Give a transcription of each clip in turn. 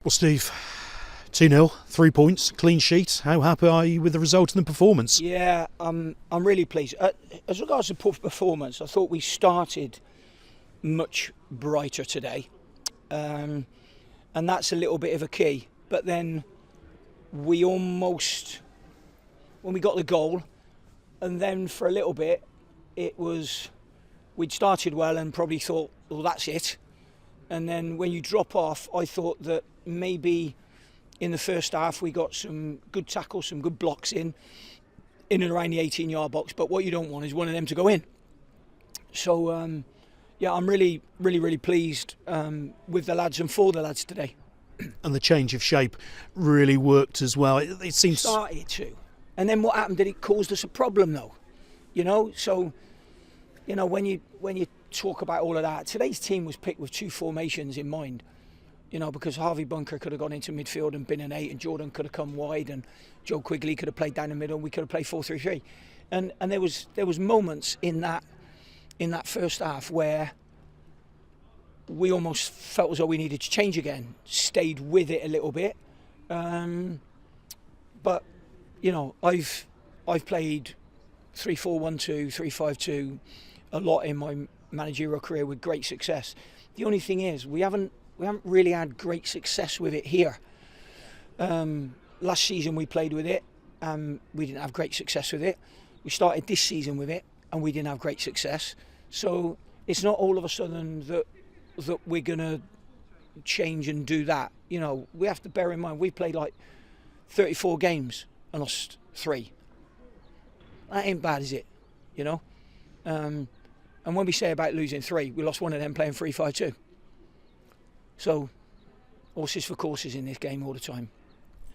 Well, Steve, 2-0, 3 points, clean sheet. How happy are you with the result and the performance? Yeah, I'm really pleased. As regards to performance, I thought we started much brighter today, and that's a little bit of a key. But then we almost, when we got the goal, and then for a little bit, we'd started well and probably thought, well, that's it. And then when you drop off, I thought that maybe in the first half we got some good tackles, some good blocks in and around the 18-yard box. But what you don't want is one of them to go in. So, I'm really pleased with the lads and for the lads today. And the change of shape really worked as well. It seems started to. And then what happened? Did it caused us a problem though? So, when you talk about all of that, today's team was picked with two formations in mind. Because Harvey Bunker could have gone into midfield and been an 8, and Jordan could have come wide, and Joe Quigley could have played down the middle, and we could have played 4-3-3. And there was moments in that first half where we almost felt as though we needed to change again. Stayed with it a little bit, but I've played 3-4-1-2, 3-5-2 a lot in my managerial career with great success. The only thing is we haven't really had great success with it here. Last season we played with it, we didn't have great success with it. We started this season with it, and we didn't have great success. So it's not all of a sudden that we're going to change and do that. We have to bear in mind we played like 34 games and lost 3. That ain't bad, is it? And when we say about losing 3, we lost one of them playing 3-5-2. So, horses for courses in this game all the time.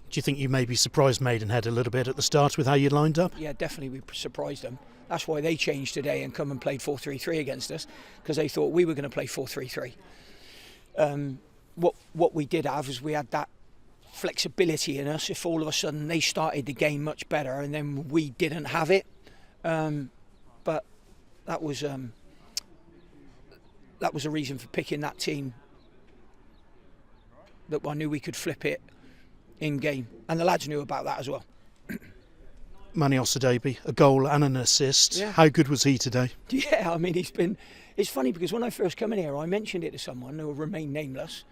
Do you think you maybe surprised Maidenhead a little bit at the start with how you lined up? Yeah, definitely we surprised them. That's why they changed today and come and played 4-3-3 against us, because they thought we were going to play 4-3-3. What we did have is we had that flexibility in us if all of a sudden they started the game much better and then we didn't have it. But that was a reason for picking that team, that I knew we could flip it in game, and the lads knew about that as well. Manny Osadebe, a goal and an assist. Yeah. How good was he today? Yeah, I mean, it's funny because when I first come in here, I mentioned it to someone who will remain nameless,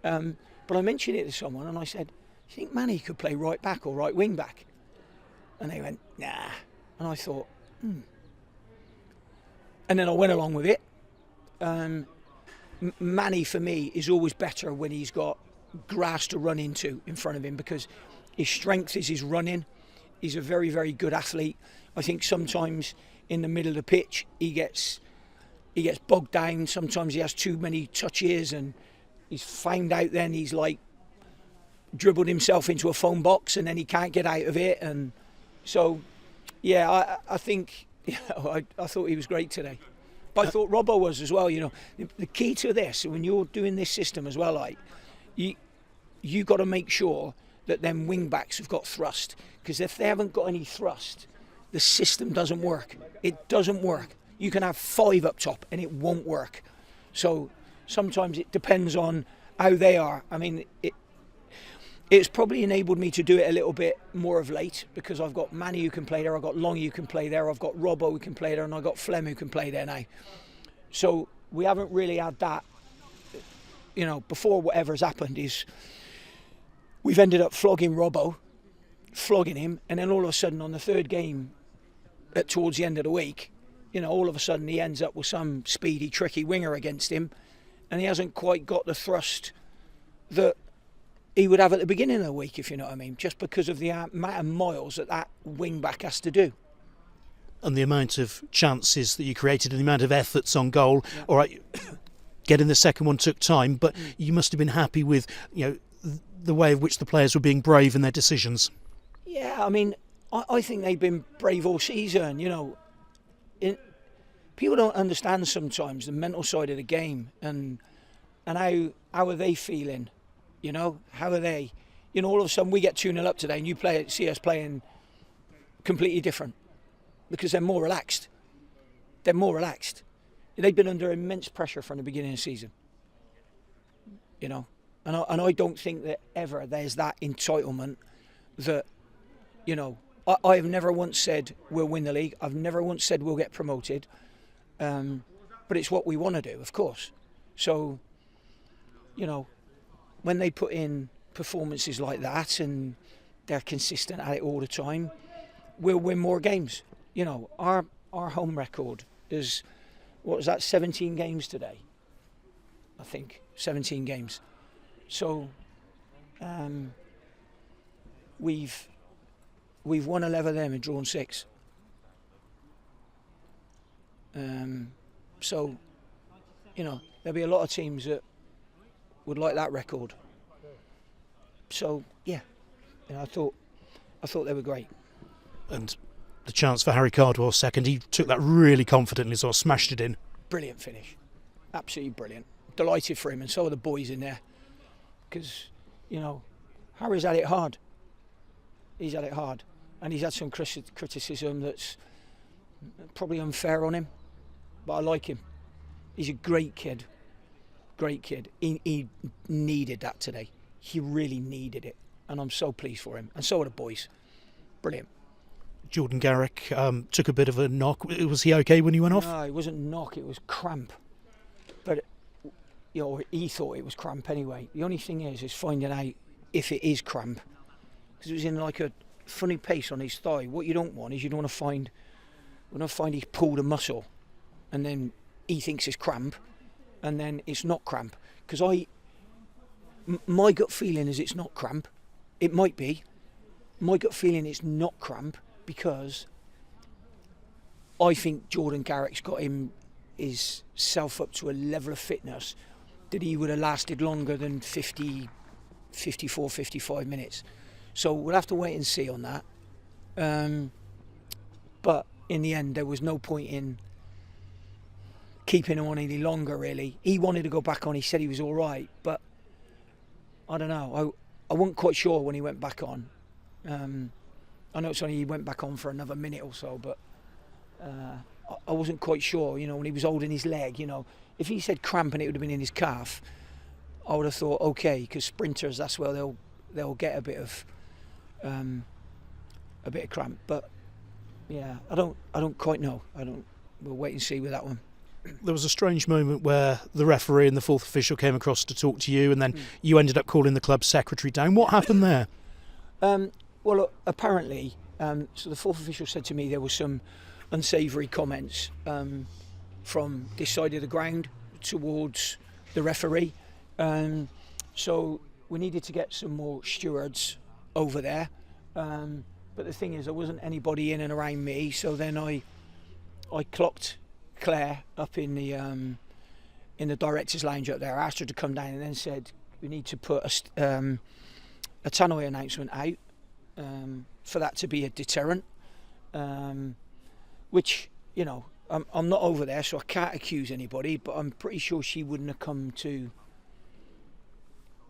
but I mentioned it to someone and I said, do you think Manny could play right back or right wing back? And they went, nah. And I thought, And then I went along with it. Manny, for me, is always better when he's got grass to run into in front of him, because his strength is his running. He's a very, very good athlete. I think sometimes in the middle of the pitch he gets bogged down. Sometimes he has too many touches and he's found out then he's like dribbled himself into a phone box and then he can't get out of it. And so, yeah, I think I thought he was great today. But I thought Robbo was as well. The key to this, when you're doing this system as well, like you got to make sure that them wing backs have got thrust, because if they haven't got any thrust, the system doesn't work. It doesn't work. You can have 5 up top and it won't work. So sometimes it depends on how they are. I mean, it's probably enabled me to do it a little bit more of late, because I've got Manny who can play there, I've got Longy who can play there, I've got Robbo who can play there, and I've got Flem who can play there now. So we haven't really had that, before whatever's happened is we've ended up flogging Robbo, flogging him, and then all of a sudden on the third game towards the end of the week, all of a sudden he ends up with some speedy, tricky winger against him, and he hasn't quite got the thrust that he would have at the beginning of the week, if you know what I mean, just because of the amount of miles that wing back has to do. And the amount of chances that you created and the amount of efforts on goal. Yeah. All right, getting the second one took time, but you must have been happy with the way in which the players were being brave in their decisions. Yeah, I mean, I think they've been brave all season. People don't understand sometimes the mental side of the game and how are they feeling. How are they? All of a sudden we get 2-0 up today and you see us playing completely different, because they're more relaxed. They've been under immense pressure from the beginning of the season. and I don't think that ever there's that entitlement that, you know, I have never once said we'll win the league. I've never once said we'll get promoted. But it's what we want to do, of course. So, you know, when they put in performances like that and they're consistent at it all the time, we'll win more games. You know, our home record is, what was that, 17 games today? I think 17 games. So we've won 11 of them and drawn 6. So, you know, there'll be a lot of teams that would like that record. So, yeah, you know, I thought they were great. And the chance for Harry Cardwell second, he took that really confidently, sort of smashed it in. Brilliant finish. Absolutely brilliant. Delighted for him, and so are the boys in there. Because, you know, Harry's had it hard. He's had it hard. And he's had some criticism that's probably unfair on him. But I like him. He's a great kid. Great kid. He needed that today. He really needed it. And I'm so pleased for him. And so are the boys. Brilliant. Jordan Garrick took a bit of a knock. Was he okay when he went off? No, it wasn't knock. It was cramp. But, you know, he thought it was cramp anyway. The only thing is finding out if it is cramp. Because it was in like a funny pace on his thigh. What you don't want is you don't want to find he's pulled a muscle and then he thinks it's cramp and then it's not cramp. Because my gut feeling is it's not cramp. It might be. My gut feeling is not cramp because I think Jordan Garrick's got his self up to a level of fitness that he would have lasted longer than 50, 54, 55 minutes. So we'll have to wait and see on that. But in the end, there was no point in keeping him on any longer, really. He wanted to go back on. He said he was all right. But I don't know. I wasn't quite sure when he went back on. I know it's only he went back on for another minute or so, but I wasn't quite sure, you know, when he was holding his leg, you know. If he said cramp and it would have been in his calf, I would have thought, okay, because sprinters, that's where they'll get a bit of cramp. But yeah, I don't quite know. We'll wait and see with that one. There was a strange moment where the referee and the fourth official came across to talk to you, and then you ended up calling the club secretary down. What happened there? Well, apparently, so the fourth official said to me there was some unsavoury comments from this side of the ground towards the referee. So we needed to get some more stewards over there. But the thing is, there wasn't anybody in and around me. So then I clocked Claire up in the director's lounge up there. I asked her to come down and then said we need to put a tannoy announcement out for that to be a deterrent. Which, you know, I'm not over there, so I can't accuse anybody. But I'm pretty sure she wouldn't have come to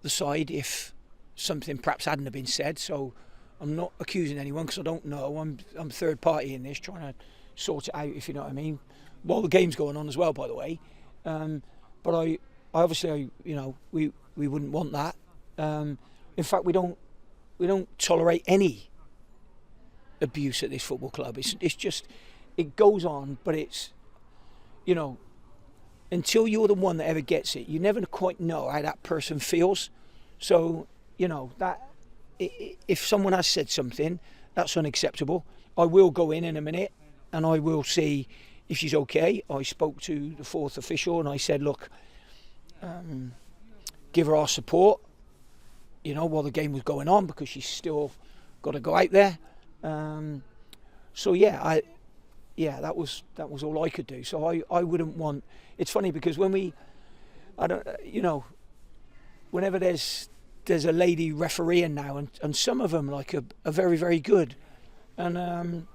the side if something perhaps hadn't have been said. So I'm not accusing anyone because I don't know. I'm third party in this, trying to sort it out, if you know what I mean. While the game's going on as well, by the way. But I obviously, you know, we wouldn't want that. In fact, we don't tolerate any abuse at this football club. It's just, it goes on, but it's, you know, until you're the one that ever gets it, you never quite know how that person feels. So, you know, that if someone has said something, that's unacceptable. I will go in a minute and I will see if she's okay. I spoke to the fourth official and I said, look, give her our support, you know, while the game was going on, because she's still got to go out there. So yeah, that was all I could do. So I wouldn't want. It's funny because whenever there's a lady refereeing now, and some of them like are very, very good, and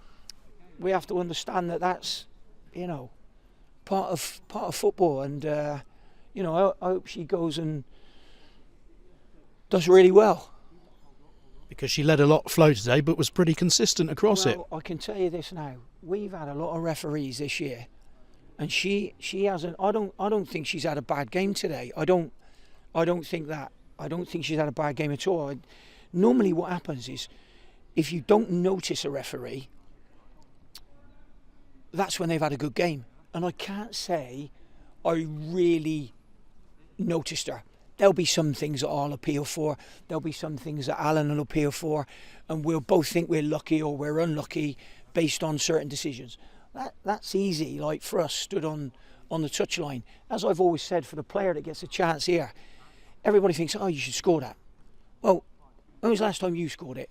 we have to understand that that's, you know, part of football, and you know, I hope she goes and does really well. Because she let a lot flow today, but was pretty consistent across it. I can tell you this now: we've had a lot of referees this year, and she hasn't. I don't think she's had a bad game today. I don't think that. I don't think she's had a bad game at all. Normally what happens is, if you don't notice a referee, that's when they've had a good game. And I can't say I really noticed her. There'll be some things that I'll appeal for. There'll be some things that Alan will appeal for. And we'll both think we're lucky or we're unlucky based on certain decisions. That's easy, like for us stood on the touchline. As I've always said, for the player that gets a chance here, everybody thinks, oh, you should score that. Well, when was the last time you scored it?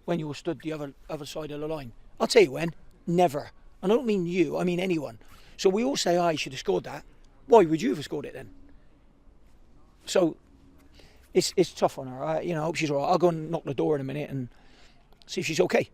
When you were stood the other side of the line? I'll tell you when. Never. And I don't mean you, I mean anyone. So we all say, oh, you should have scored that. Why would you have scored it then? So it's tough on her. I hope she's all right. I'll go and knock the door in a minute and see if she's okay.